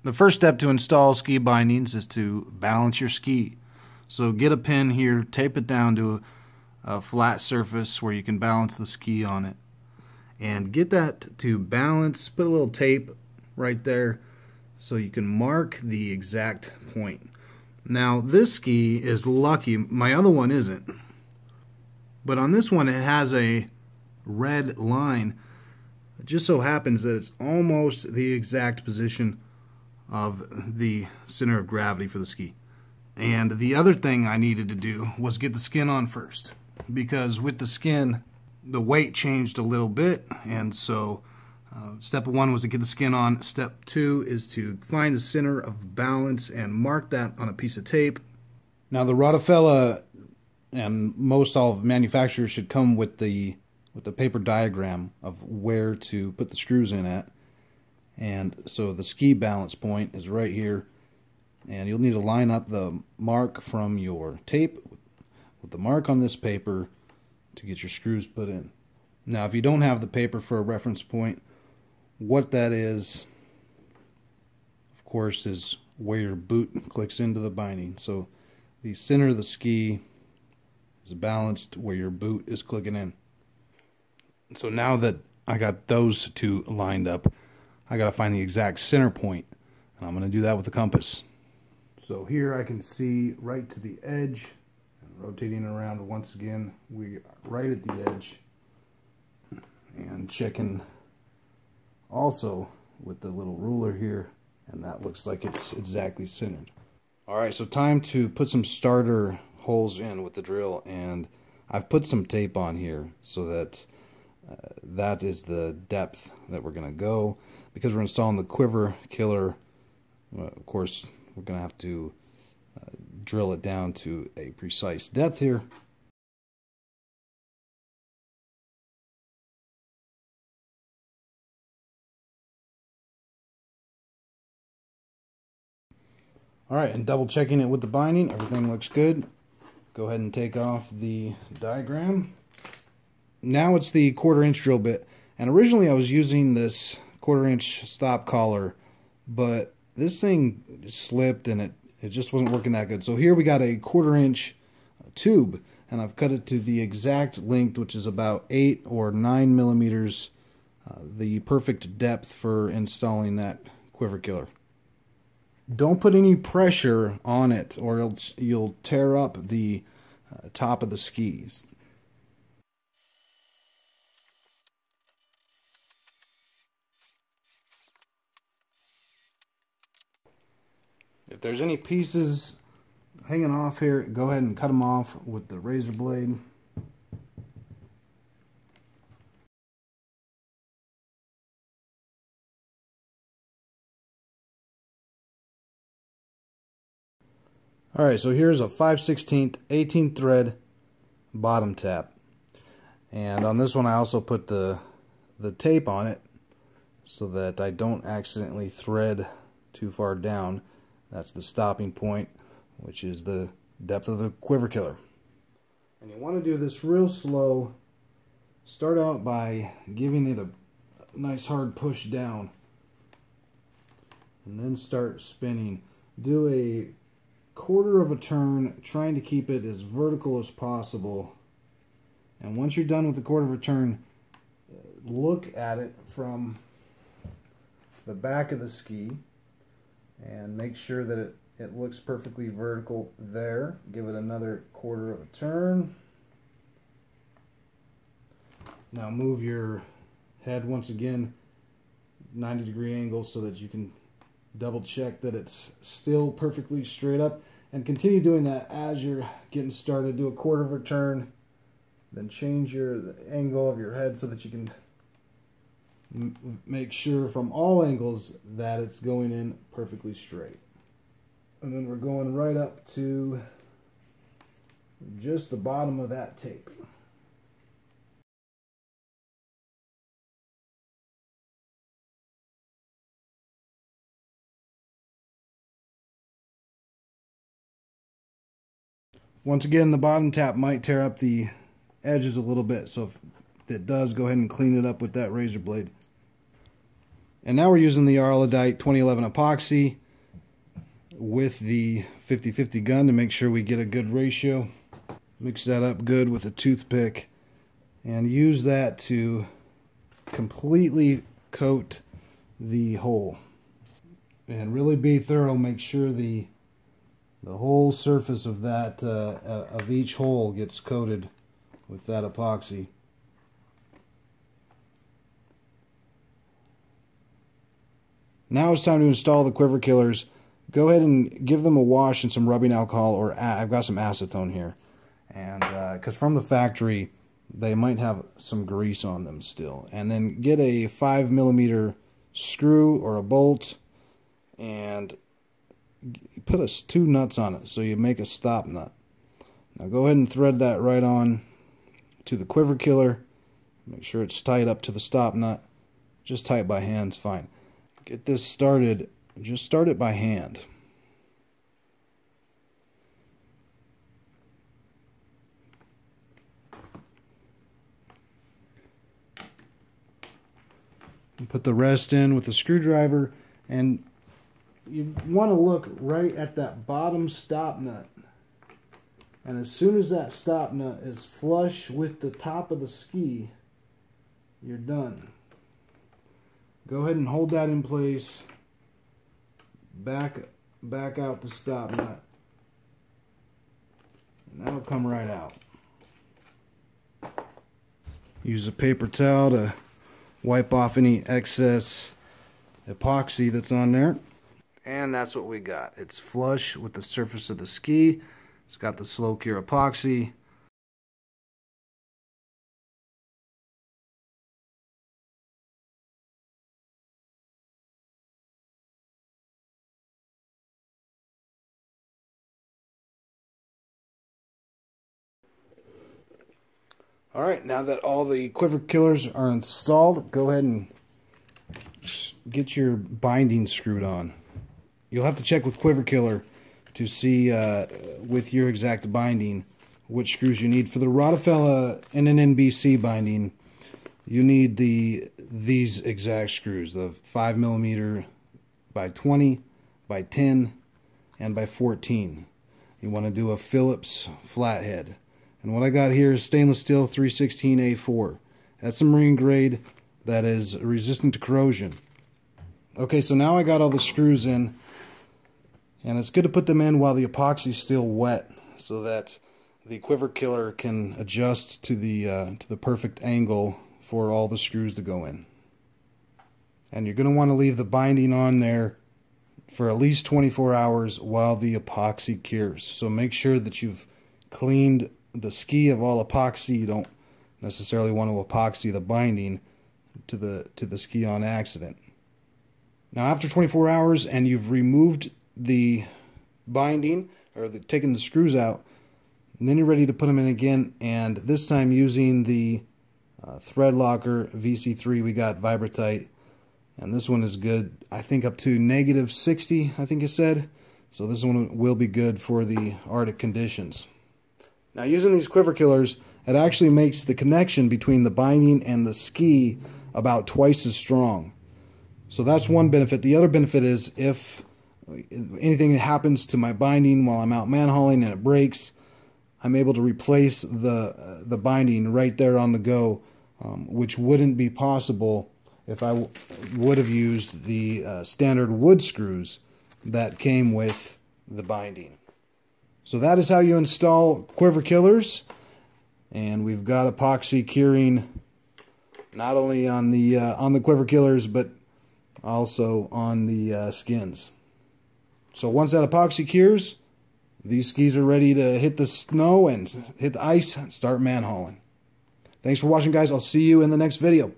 The first step to install ski bindings is to balance your ski. So get a pin here, tape it down to a flat surface where you can balance the ski on it. And get that to balance, put a little tape right there so you can mark the exact point. Now this ski is lucky, my other one isn't. But on this one it has a red line. It just so happens that it's almost the exact position of the center of gravity for the ski. And the other thing I needed to do was get the skin on first, because with the skin the weight changed a little bit, and so step one was to get the skin on. Step two is to find the center of balance and mark that on a piece of tape. Now the Rotafella and most all manufacturers should come with the paper diagram of where to put the screws in at. And so the ski balance point is right here, and you'll need to line up the mark from your tape with the mark on this paper to get your screws put in. Now if you don't have the paper for a reference point, what that is, of course, is where your boot clicks into the binding. So the center of the ski is balanced where your boot is clicking in. So now that I got those two lined up, I got to find the exact center point, and I'm going to do that with the compass. So here I can see right to the edge, and rotating around once again, we are right at the edge, and checking also with the little ruler here, and that looks like it's exactly centered. Alright, so time to put some starter holes in with the drill, and I've put some tape on here so that that is the depth that we're going to go. Because we're installing the Quiver killer, of course we're going to have to drill it down to a precise depth here. Alright, and double checking it with the binding, everything looks good. Go ahead and take off the diagram. Now it's the 1/4 inch drill bit, and originally I was using this 1/4 inch stop collar, but this thing slipped and it just wasn't working that good. So here we got a 1/4 inch tube, and I've cut it to the exact length, which is about 8 or 9 millimeters, the perfect depth for installing that Quiver killer. Don't put any pressure on it or else you'll tear up the top of the skis. If there's any pieces hanging off here, go ahead and cut them off with the razor blade. Alright, so here's a 5/16 18th thread bottom tap. And on this one I also put the tape on it so that I don't accidentally thread too far down. That's the stopping point, which is the depth of the Quiver killer. And you want to do this real slow. Start out by giving it a nice hard push down, and then start spinning. Do a 1/4 of a turn, trying to keep it as vertical as possible. And once you're done with the 1/4 of a turn, look at it from the back of the ski and make sure that it looks perfectly vertical there. Give it another 1/4 of a turn. Now move your head once again 90-degree angle so that you can double check that it's still perfectly straight up, and continue doing that as you're getting started. Do a 1/4 of a turn, then change the angle of your head so that you can make sure from all angles that it's going in perfectly straight. And then we're going right up to just the bottom of that tape. Once again, the bottom tap might tear up the edges a little bit, so if it does, go ahead and clean it up with that razor blade. And now we're using the Araldite 2011 epoxy with the 50-50 gun to make sure we get a good ratio. Mix that up good with a toothpick and use that to completely coat the hole. And really be thorough. Make sure the whole surface of that of each hole gets coated with that epoxy. Now it's time to install the quiver killers. Go ahead and give them a wash in some rubbing alcohol, or I've got some acetone here, and because from the factory they might have some grease on them still. And then get a 5mm screw or a bolt and put two nuts on it so you make a stop nut. Now go ahead and thread that right on to the quiver killer. Make sure it's tight up to the stop nut. Just tie it by hand's fine. Get this started, just start it by hand. And put the rest in with the screwdriver, and you want to look right at that bottom stop nut. And as soon as that stop nut is flush with the top of the ski, you're done. Go ahead and hold that in place. Back out the stop nut. And that'll come right out. Use a paper towel to wipe off any excess epoxy that's on there. And that's what we got. It's flush with the surface of the ski. It's got the slow cure epoxy. Alright, now that all the quiver killers are installed, go ahead and get your binding screwed on. You'll have to check with Quiver Killer to see with your exact binding which screws you need. For the Rotafella NNNBC binding, you need these exact screws, the 5mm by 20 by 10 and by 14. You want to do a Phillips flathead. And what I got here is stainless steel 316A4. That's a marine grade that is resistant to corrosion. Okay, so now I got all the screws in, and it's good to put them in while the epoxy is still wet so that the quiver killer can adjust to the perfect angle for all the screws to go in. And you're going to want to leave the binding on there for at least 24 hours while the epoxy cures. So make sure that you've cleaned the ski of all epoxy. You don't necessarily want to epoxy the binding to the ski on accident. Now after 24 hours and you've removed the binding or taken the screws out, and then you're ready to put them in again, and this time using the thread locker VC3 we got Vibratite, and this one is good, I think up to -60, I think it said. So this one will be good for the Arctic conditions. Now using these quiver killers, it actually makes the connection between the binding and the ski about twice as strong. So that's one benefit. The other benefit is if anything happens to my binding while I'm out manhauling and it breaks, I'm able to replace the binding right there on the go, which wouldn't be possible if I would have used the standard wood screws that came with the binding. So that is how you install quiver killers, and we've got epoxy curing not only on the quiver killers but also on the skins. So once that epoxy cures, these skis are ready to hit the snow and hit the ice and start manhauling. Thanks for watching, guys. I'll see you in the next video.